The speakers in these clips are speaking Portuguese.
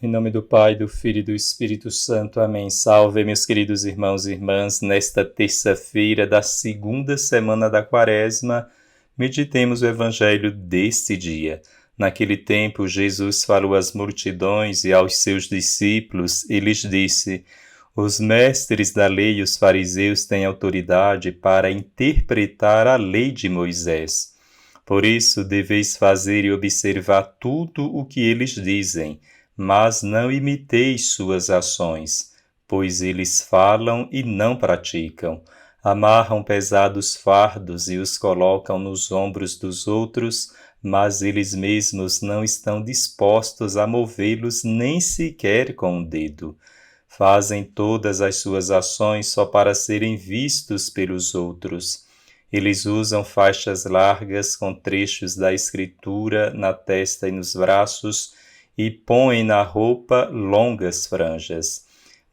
Em nome do Pai, do Filho e do Espírito Santo. Amém. Salve, meus queridos irmãos e irmãs. Nesta terça-feira da segunda semana da Quaresma, meditemos o Evangelho deste dia. Naquele tempo, Jesus falou às multidões e aos seus discípulos e lhes disse: os mestres da lei e os fariseus têm autoridade para interpretar a lei de Moisés. Por isso, deveis fazer e observar tudo o que eles dizem, mas não imiteis suas ações, pois eles falam e não praticam. Amarram pesados fardos e os colocam nos ombros dos outros, mas eles mesmos não estão dispostos a movê-los nem sequer com um dedo. Fazem todas as suas ações só para serem vistos pelos outros. Eles usam faixas largas com trechos da Escritura na testa e nos braços, e põem na roupa longas franjas.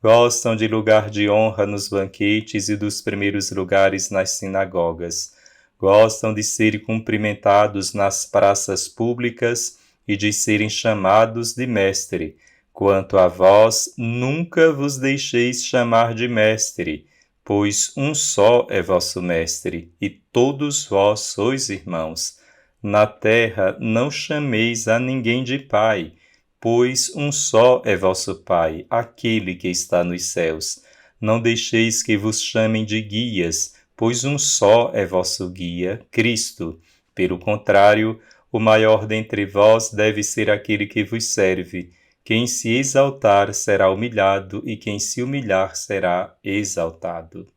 Gostam de lugar de honra nos banquetes e dos primeiros lugares nas sinagogas. Gostam de serem cumprimentados nas praças públicas e de serem chamados de mestre. Quanto a vós, nunca vos deixeis chamar de mestre, pois um só é vosso mestre, e todos vós sois irmãos. Na terra não chameis a ninguém de pai, pois um só é vosso Pai, aquele que está nos céus. Não deixeis que vos chamem de guias, pois um só é vosso guia, Cristo. Pelo contrário, o maior dentre vós deve ser aquele que vos serve. Quem se exaltar será humilhado, e quem se humilhar será exaltado.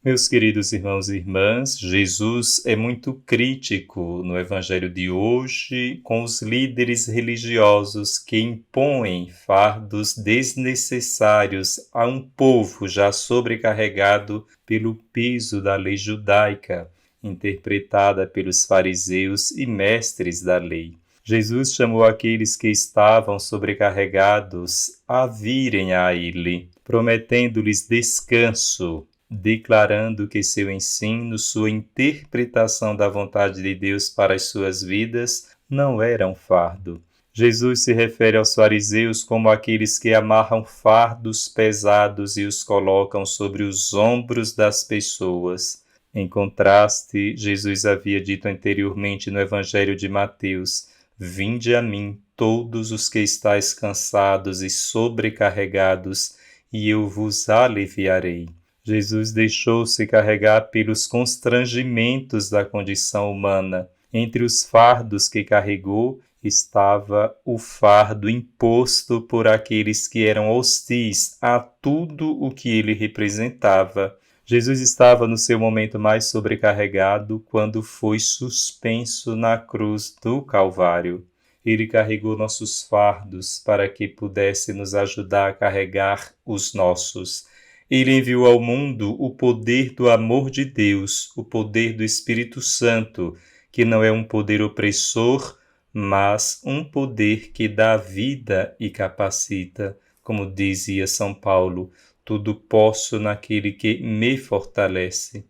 Meus queridos irmãos e irmãs, Jesus é muito crítico no Evangelho de hoje com os líderes religiosos que impõem fardos desnecessários a um povo já sobrecarregado pelo peso da lei judaica, interpretada pelos fariseus e mestres da lei. Jesus chamou aqueles que estavam sobrecarregados a virem a ele, prometendo-lhes descanso, declarando que seu ensino, sua interpretação da vontade de Deus para as suas vidas não era um fardo. Jesus se refere aos fariseus como aqueles que amarram fardos pesados e os colocam sobre os ombros das pessoas. Em contraste, Jesus havia dito anteriormente no Evangelho de Mateus: vinde a mim, todos os que estáis cansados e sobrecarregados, e eu vos aliviarei. Jesus deixou-se carregar pelos constrangimentos da condição humana. Entre os fardos que carregou estava o fardo imposto por aqueles que eram hostis a tudo o que ele representava. Jesus estava no seu momento mais sobrecarregado quando foi suspenso na cruz do Calvário. Ele carregou nossos fardos para que pudesse nos ajudar a carregar os nossos. Ele enviou ao mundo o poder do amor de Deus, o poder do Espírito Santo, que não é um poder opressor, mas um poder que dá vida e capacita. Como dizia São Paulo, tudo posso naquele que me fortalece.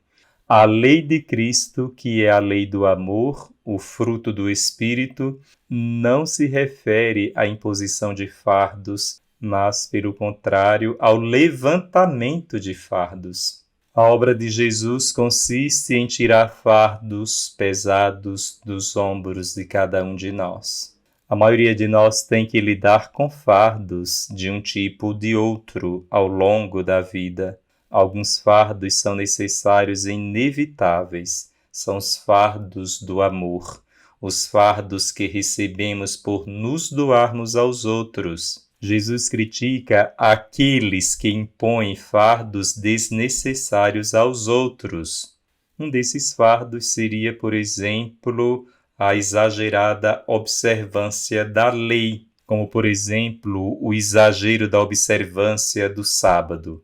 A lei de Cristo, que é a lei do amor, o fruto do Espírito, não se refere à imposição de fardos, mas, pelo contrário, ao levantamento de fardos. A obra de Jesus consiste em tirar fardos pesados dos ombros de cada um de nós. A maioria de nós tem que lidar com fardos de um tipo ou de outro ao longo da vida. Alguns fardos são necessários e inevitáveis. São os fardos do amor, os fardos que recebemos por nos doarmos aos outros. Jesus critica aqueles que impõem fardos desnecessários aos outros. Um desses fardos seria, por exemplo, a exagerada observância da lei, como, por exemplo, o exagero da observância do sábado,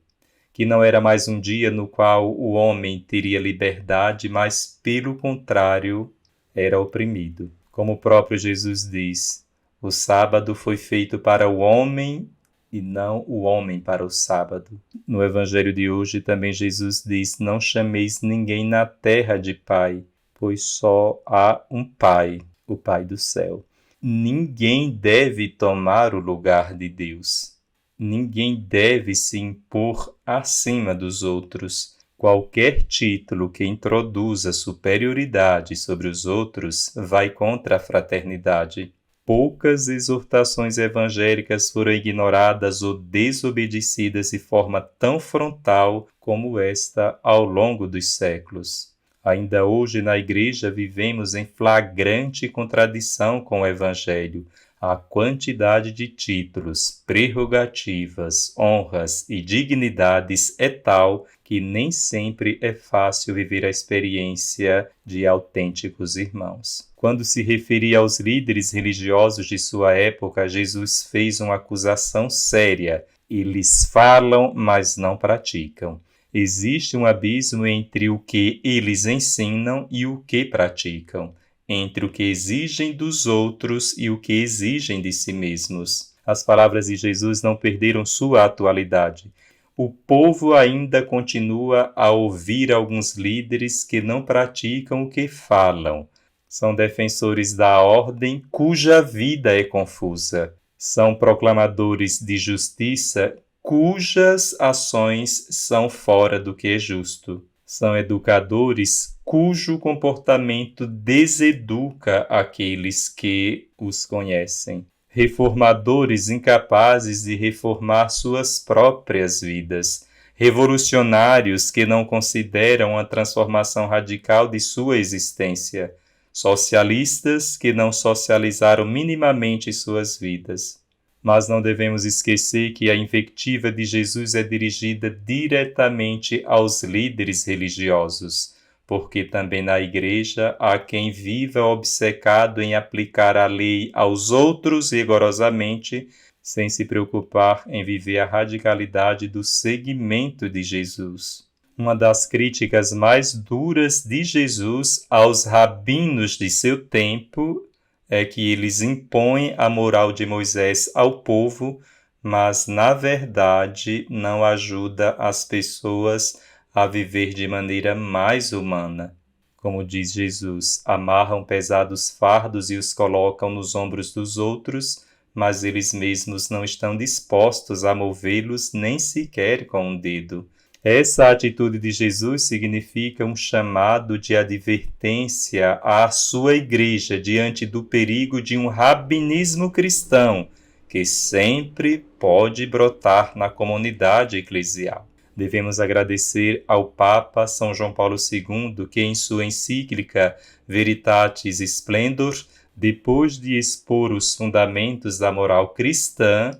que não era mais um dia no qual o homem teria liberdade, mas, pelo contrário, era oprimido. Como o próprio Jesus diz, o sábado foi feito para o homem e não o homem para o sábado. No Evangelho de hoje também Jesus diz: não chameis ninguém na terra de pai, pois só há um Pai, o Pai do céu. ninguém deve tomar o lugar de Deus. Ninguém deve se impor acima dos outros. Qualquer título que introduza superioridade sobre os outros vai contra a fraternidade. Poucas exortações evangélicas foram ignoradas ou desobedecidas de forma tão frontal como esta ao longo dos séculos. Ainda hoje na Igreja vivemos em flagrante contradição com o Evangelho. A quantidade de títulos, prerrogativas, honras e dignidades é tal que nem sempre é fácil viver a experiência de autênticos irmãos. Quando se referia aos líderes religiosos de sua época, Jesus fez uma acusação séria. Eles falam, mas não praticam. Existe um abismo entre o que eles ensinam e o que praticam, entre o que exigem dos outros e o que exigem de si mesmos. As palavras de Jesus não perderam sua atualidade. O povo ainda continua a ouvir alguns líderes que não praticam o que falam. São defensores da ordem cuja vida é confusa. São proclamadores de justiça cujas ações são fora do que é justo. São educadores cujo comportamento deseduca aqueles que os conhecem. Reformadores incapazes de reformar suas próprias vidas. Revolucionários que não consideram a transformação radical de sua existência. Socialistas que não socializaram minimamente suas vidas. Mas não devemos esquecer que a invectiva de Jesus é dirigida diretamente aos líderes religiosos, porque também na Igreja há quem viva obcecado em aplicar a lei aos outros rigorosamente, sem se preocupar em viver a radicalidade do seguimento de Jesus. Uma das críticas mais duras de Jesus aos rabinos de seu tempo é que eles impõem a moral de Moisés ao povo, mas, na verdade, não ajuda as pessoas a viver de maneira mais humana. Como diz Jesus, amarram pesados fardos e os colocam nos ombros dos outros, mas eles mesmos não estão dispostos a movê-los nem sequer com um dedo. Essa atitude de Jesus significa um chamado de advertência à sua igreja diante do perigo de um rabinismo cristão que sempre pode brotar na comunidade eclesial. Devemos agradecer ao Papa São João Paulo II, que em sua encíclica Veritatis Splendor, depois de expor os fundamentos da moral cristã,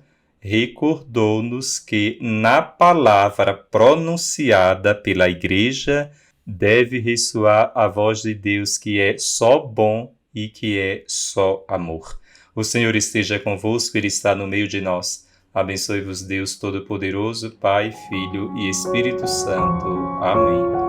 recordou-nos que, na palavra pronunciada pela Igreja, deve ressoar a voz de Deus que é só bom e que é só amor. O Senhor esteja convosco, Ele está no meio de nós. Abençoe-vos Deus Todo-Poderoso, Pai, Filho e Espírito Santo. Amém.